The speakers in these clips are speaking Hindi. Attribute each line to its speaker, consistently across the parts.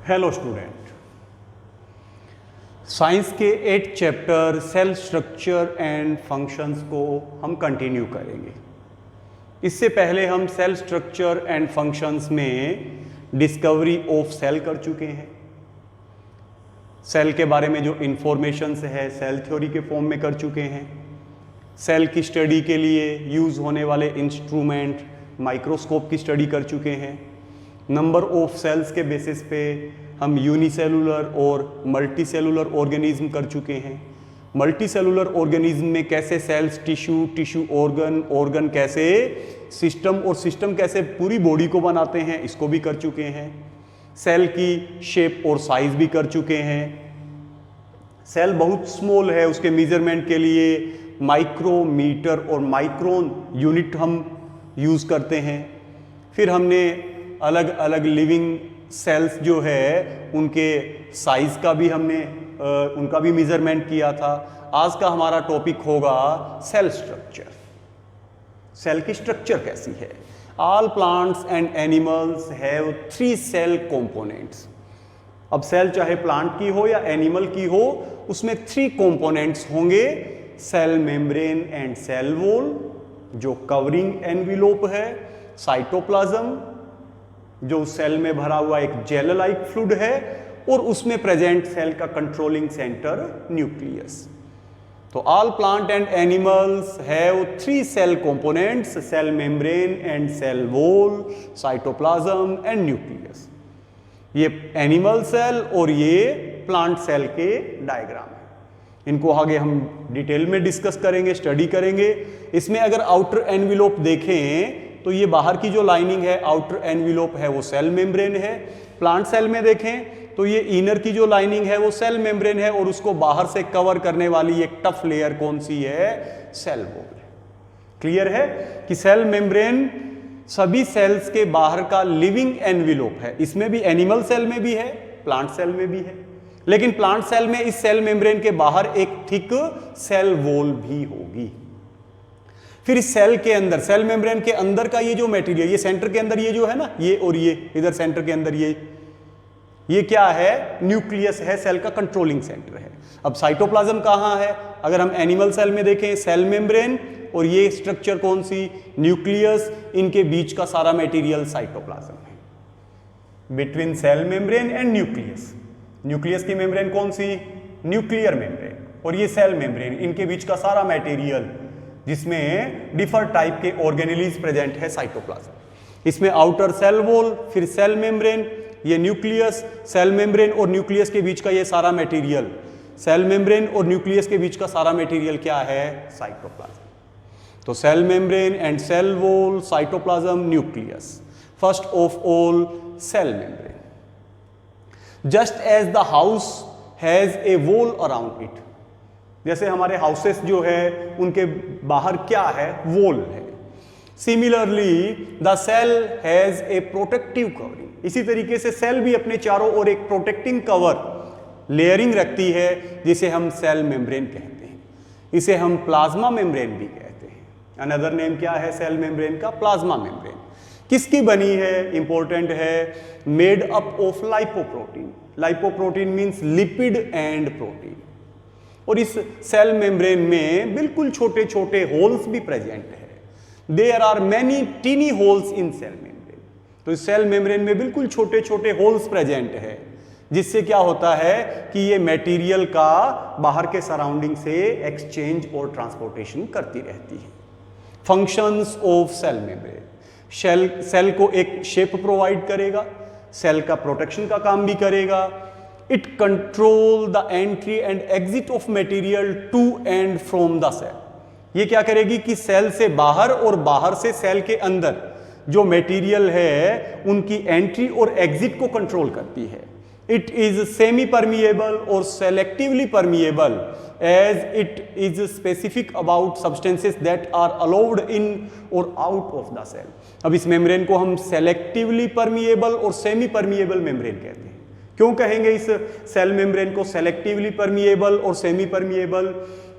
Speaker 1: हेलो स्टूडेंट, साइंस के 8 chapter cell structure and functions को हम कंटिन्यू करेंगे। इससे पहले हम सेल स्ट्रक्चर एंड फंक्शंस में डिस्कवरी ऑफ सेल कर चुके हैं। सेल के बारे में जो इंफॉर्मेशंस है सेल थ्योरी के फॉर्म में कर चुके हैं। सेल की स्टडी के लिए यूज़ होने वाले इंस्ट्रूमेंट माइक्रोस्कोप की स्टडी कर चुके हैं। नंबर ऑफ सेल्स के बेसिस पे हम यूनिसेलुलर और मल्टी सेलुलर ऑर्गेनिज्म कर चुके हैं। मल्टी सेलुलर ऑर्गेनिज्म में कैसे सेल्स टिश्यू ऑर्गन कैसे सिस्टम और सिस्टम कैसे पूरी बॉडी को बनाते हैं, इसको भी कर चुके हैं। सेल की शेप और साइज भी कर चुके हैं। सेल बहुत स्मॉल है, उसके मेजरमेंट के लिए माइक्रोमीटर और माइक्रोन यूनिट हम यूज़ करते हैं। फिर हमने अलग अलग लिविंग सेल्स जो है उनके साइज का भी हमने उनका भी मेजरमेंट किया था। आज का हमारा टॉपिक होगा सेल स्ट्रक्चर। सेल की स्ट्रक्चर कैसी है? All plants and animals have 3 cell components. अब सेल चाहे प्लांट की हो या एनिमल की हो, उसमें 3 कंपोनेंट्स होंगे। Cell membrane and cell wall जो कवरिंग एनविलोप है, साइटोप्लाज्म जो सेल में भरा हुआ एक जेल लाइक फ्लूइड है, और उसमें प्रेजेंट सेल का कंट्रोलिंग सेंटर न्यूक्लियस। तो all plant and animals have 3 cell components, cell membrane and cell wall, cytoplasm and nucleus. ये एनिमल सेल और ये प्लांट सेल के डायग्राम है। इनको आगे हम डिटेल में डिस्कस करेंगे, स्टडी करेंगे। इसमें अगर आउटर एनविलोप देखें तो ये बाहर की जो लाइनिंग है आउटर एनविलोप है वो सेल मेम्ब्रेन है। प्लांट सेल में देखें तो ये इनर की जो लाइनिंग है वो सेल मेम्ब्रेन है, और उसको बाहर से कवर करने वाली एक टफ लेयर कौन सी है? सेल वॉल है। क्लियर है कि सेल मेम्ब्रेन सभी सेल्स के बाहर का लिविंग एनविलोप है। इसमें भी एनिमल सेल में भी है, प्लांट सेल में भी है, लेकिन प्लांट सेल में इस सेल मेम्ब्रेन के बाहर एक थिक सेल वॉल भी होगी। फिर इस सेल के अंदर, सेल मेम्ब्रेन के अंदर का ये जो मटेरियल, ये सेंटर के अंदर ये जो है ना, ये और ये इधर सेंटर के अंदर ये क्या है? न्यूक्लियस है, सेल का कंट्रोलिंग सेंटर है। अब साइटोप्लाज्म कहाँ है? अगर हम एनिमल सेल में देखें सेल मेम्ब्रेन और ये स्ट्रक्चर कौन सी? न्यूक्लियस। इनके बीच का सारा मटेरियल साइटोप्लाज्म है। Between cell membrane and nucleus. Nucleus की मेम्ब्रेन कौन सी? Nuclear membrane. और ये सेल मेम्ब्रेन, इनके बीच का सारा मटेरियल जिसमें डिफरेंट टाइप के ऑर्गेनेलिज प्रेजेंट है, साइटोप्लाज्म। इसमें आउटर सेल वॉल, फिर सेल मेम्ब्रेन, ये न्यूक्लियस, सेल मेम्ब्रेन और न्यूक्लियस के बीच का ये सारा मटेरियल, सेल मेम्ब्रेन और न्यूक्लियस के बीच का सारा मटेरियल क्या है? साइटोप्लाज्म। तो cell membrane and cell wall, cytoplasm, nucleus. First of all cell membrane. Just as the house has a wall around it, जैसे हमारे हाउसेस जो है उनके बाहर क्या है? वॉल है। Similarly the cell has a protective covering. इसी तरीके से सेल भी अपने चारों ओर एक प्रोटेक्टिंग कवर, लेयरिंग रखती है, जिसे हम सेल मेम्ब्रेन कहते हैं। इसे हम प्लाज्मा मेम्ब्रेन भी कहते हैं। अनदर नेम क्या है सेल मेम्ब्रेन का? Plasma membrane. किसकी बनी है? इंपॉर्टेंट है, made up of lipoprotein. Lipoprotein means lipid and protein. और इस सेल मेम्ब्रेन में बिल्कुल छोटे छोटे होल्स भी प्रेजेंट है। There are many tiny holes in cell membrane. तो इस सेल मेम्ब्रेन में बिल्कुल छोटे छोटे होल्स प्रेजेंट है, जिससे क्या होता है कि ये मटेरियल का बाहर के सराउंडिंग से एक्सचेंज और ट्रांसपोर्टेशन करती रहती है। Functions of cell membrane. Cell को एक शेप प्रोवाइड करेगा, सेल का प्रोटेक्शन का काम भी करेगा। It control the entry and exit of material to and from the cell. ये क्या करेगी कि सेल से बाहर और बाहर से सेल के अंदर जो मटेरियल है उनकी एंट्री और एग्जिट को कंट्रोल करती है। इट इज सेमी परमिएबल और selectively permeable as it is specific about substances that are allowed in और आउट ऑफ द सेल। अब इस मेम्ब्रेन को हम सेलेक्टिवली परमिएबल और सेमी परमिएबल मेम्ब्रेन कहते हैं। क्यों कहेंगे इस सेल मेम्ब्रेन को सेलेक्टिवली परमिएबल और सेमी परमिएबल?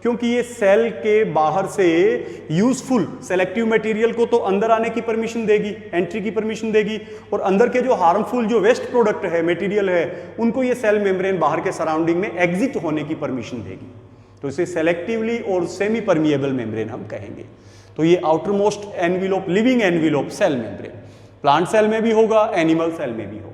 Speaker 1: क्योंकि ये सेल के बाहर से यूजफुल सेलेक्टिव मटेरियल को तो अंदर आने की परमिशन देगी, एंट्री की परमिशन देगी, और अंदर के जो हार्मफुल जो वेस्ट प्रोडक्ट है, मटेरियल है, उनको ये सेल मेम्ब्रेन बाहर के सराउंडिंग में एग्जिट होने की परमिशन देगी। तो इसे सेलेक्टिवली और सेमी परमिएबल मेम्ब्रेन हम कहेंगे। तो ये outermost envelope, living envelope cell membrane plant cell में भी होगा, एनिमल सेल में भी होगा।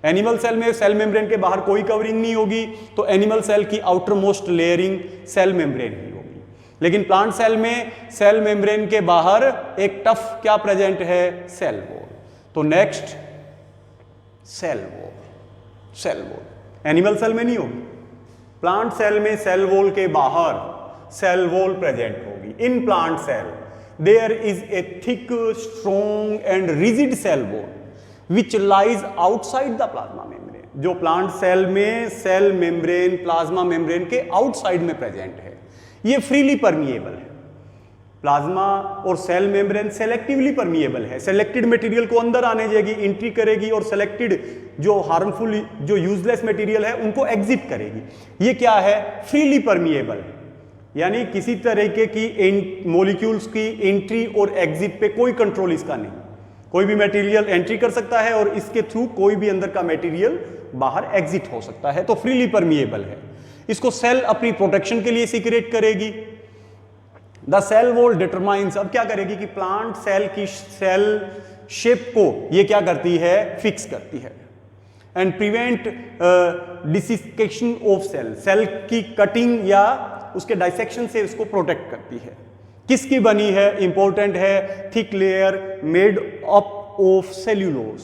Speaker 1: एनिमल सेल में सेल मेम्ब्रेन के बाहर कोई कवरिंग नहीं होगी, तो एनिमल सेल की outermost layering cell membrane ही होगी। लेकिन प्लांट सेल में सेल मेम्ब्रेन के बाहर एक टफ क्या प्रेजेंट है, सेल वॉल। तो next cell wall, cell wall animal cell में नहीं होगी, प्लांट सेल में सेल वॉल के बाहर सेल वॉल प्रेजेंट होगी। In plant cell there is a thick, strong and rigid cell wall which lies outside the plasma membrane। जो प्लांट सेल में सेल मेम्ब्रेन प्लाज्मा मेम्ब्रेन के आउटसाइड में प्रेजेंट है, ये फ्रीली परमिएबल है। प्लाज्मा और सेल मेम्ब्रेन सेलेक्टिवली परमिएबल है, सेलेक्टेड मटेरियल को अंदर आने देगी, एंट्री करेगी, और सेलेक्टेड जो हार्मफुल जो यूजलेस मटेरियल है उनको एग्जिट करेगी। ये क्या है, फ्रीली परमिएबल है, यानी किसी तरीके की मॉलिक्यूल्स की एंट्री और एग्जिट पे कोई कंट्रोल इसका नहीं। कोई भी मटेरियल एंट्री कर सकता है और इसके थ्रू कोई भी अंदर का मटेरियल बाहर एग्जिट हो सकता है, तो फ्रीली परमिएबल है। इसको सेल अपनी प्रोटेक्शन के लिए सीक्रेट करेगी। द सेल वॉल डिटरमाइंस, अब क्या करेगी कि प्लांट सेल की सेल शेप को ये क्या करती है, फिक्स करती है, and prevent desiccation of cell, cell की कटिंग या उसके डाइसेक्शन से इसको प्रोटेक्ट करती है। किसकी बनी है, इंपॉर्टेंट है, thick layer made up of cellulose,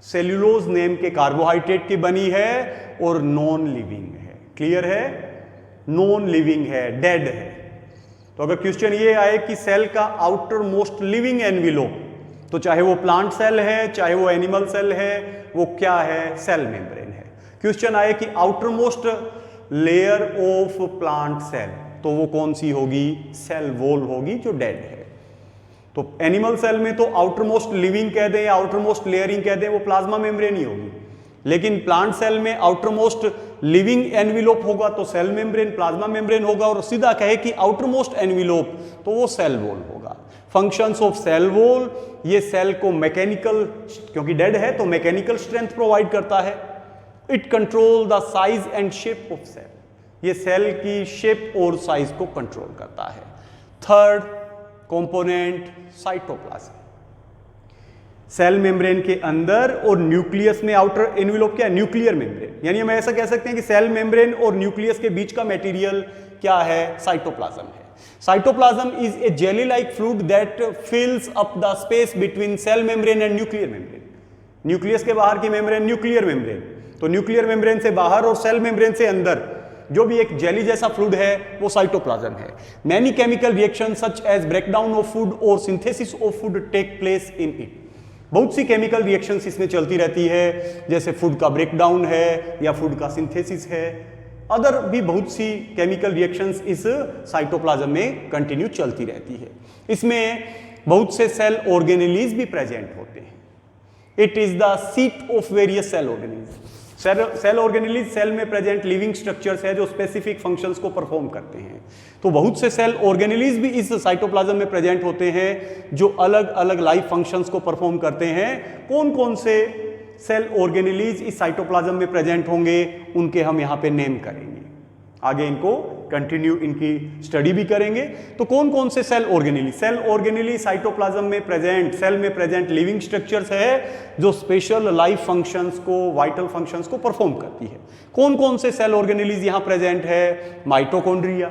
Speaker 1: cellulose name के कार्बोहाइड्रेट की बनी है और नॉन लिविंग है। क्लियर है, नॉन लिविंग है, डेड है। तो अगर क्वेश्चन ये आए कि सेल का आउटर मोस्ट लिविंग एनविलोप, तो चाहे वो प्लांट सेल है चाहे वो एनिमल सेल है, वो क्या है, सेल मेम्ब्रेन है। क्वेश्चन आए कि outermost layer of plant cell, तो वो कौन सी होगी, सेल वॉल होगी जो डेड है। तो एनिमल सेल में तो आउटर मोस्ट लिविंग कह दें या आउटर मोस्ट लेयरिंग कह दें, वो प्लाज्मा मेम्ब्रेन ही होगी। लेकिन प्लांट सेल में आउटर मोस्ट लिविंग एनविलोप होगा तो सेल मेम्ब्रेन, प्लाज्मा मेम्ब्रेन होगा, और सीधा कहे कि आउटर मोस्ट एनविलोप तो वो सेल वॉल होगा। फंक्शंस ऑफ सेल वॉल, ये सेल को मैकेनिकल, क्योंकि डेड है तो मैकेनिकल स्ट्रेंथ प्रोवाइड करता है। It control the size and shape of cell, ये सेल की शेप और साइज को कंट्रोल करता है। Third component cytoplasm, cell membrane के अंदर और न्यूक्लियस में आउटर एनवेलोप क्या है, न्यूक्लियर मेम्ब्रेन, यानी हम ऐसा कह सकते हैं कि सेल मेम्ब्रेन और न्यूक्लियस के बीच का मटेरियल क्या है, साइटोप्लाज्म है। Cytoplasm is a jelly like fluid that fills up the space between cell membrane and nuclear membrane. Nucleus के बाहर की मेम्ब्रेन न्यूक्लियर मेम्ब्रेन, तो न्यूक्लियर मेम्ब्रेन से बाहर और सेल मेम्ब्रेन से अंदर जो भी एक जेली जैसा फ्लूइड है वो साइटोप्लाज्म है। Many chemical reaction such as breakdown of food और synthesis of food take place in it. बहुत सी केमिकल रिएक्शंस इसमें चलती रहती है, जैसे फूड का ब्रेकडाउन है या फूड का सिंथेसिस है, अदर भी बहुत सी केमिकल रिएक्शंस इस साइटोप्लाज्म में कंटिन्यू चलती रहती है। इसमें बहुत से सेल ऑर्गेनेलीज भी प्रेजेंट होते हैं। It is the seat of various cell organelles. Cell organelles cell में प्रेजेंट लिविंग स्ट्रक्चर्स है जो स्पेसिफिक फंक्शंस को परफॉर्म करते हैं। तो बहुत से सेल ऑर्गेनेलीज भी इस साइटोप्लाज्म में प्रेजेंट होते हैं जो अलग अलग लाइफ फंक्शंस को परफॉर्म करते हैं। कौन कौन से सेल ऑर्गेनेलीज इस साइटोप्लाज्म में प्रेजेंट होंगे उनके हम यहाँ पे नेम करेंगे, आगे इनको कंटिन्यू इनकी स्टडी भी करेंगे। तो कौन कौन से सेल ऑर्गेनेली साइटोप्लाज्म में प्रेजेंट, सेल में प्रेजेंट लिविंग स्ट्रक्चर्स है जो स्पेशल लाइफ फंक्शंस को, वाइटल फंक्शंस को परफॉर्म करती है। कौन कौन से सेल ऑर्गेनेलीज यहाँ प्रेजेंट है, mitochondria,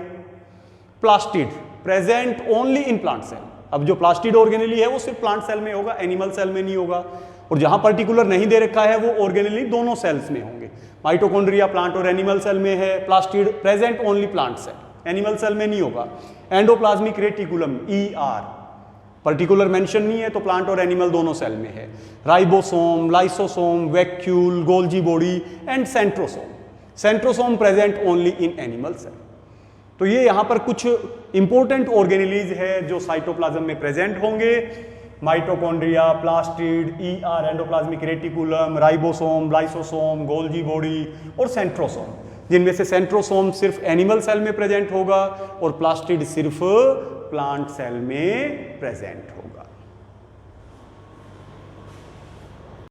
Speaker 1: plastid present only in plant cell. अब जो प्लास्टिड ऑर्गेनेली है वो सिर्फ प्लांट सेल में होगा, एनिमल सेल में नहीं होगा, और जहां पर्टिकुलर नहीं दे रखा है वो ऑर्गेनेली दोनों सेल्स में होंगे। माइटोकॉन्ड्रिया प्लांट और एनिमल सेल में है, plastid present only plant cell, animal cell में नहीं होगा। Endoplasmic reticulum ER particular mention नहीं है तो प्लांट और एनिमल दोनों सेल में है। Ribosome, lysosome, vacuole, Golgi body and centrosome, centrosome present only in animal cell. तो ये यहाँ पर कुछ इंपॉर्टेंट ऑर्गेनेलीज है जो साइटोप्लाज्म में प्रेजेंट होंगे। Mitochondria, plastid, ER endoplasmic reticulum, ribosome, lysosome, Golgi body और सेंट्रोसोम। जिनमें से सेंट्रोसोम सिर्फ एनिमल सेल में प्रेजेंट होगा और प्लास्टिड सिर्फ प्लांट सेल में प्रेजेंट होगा।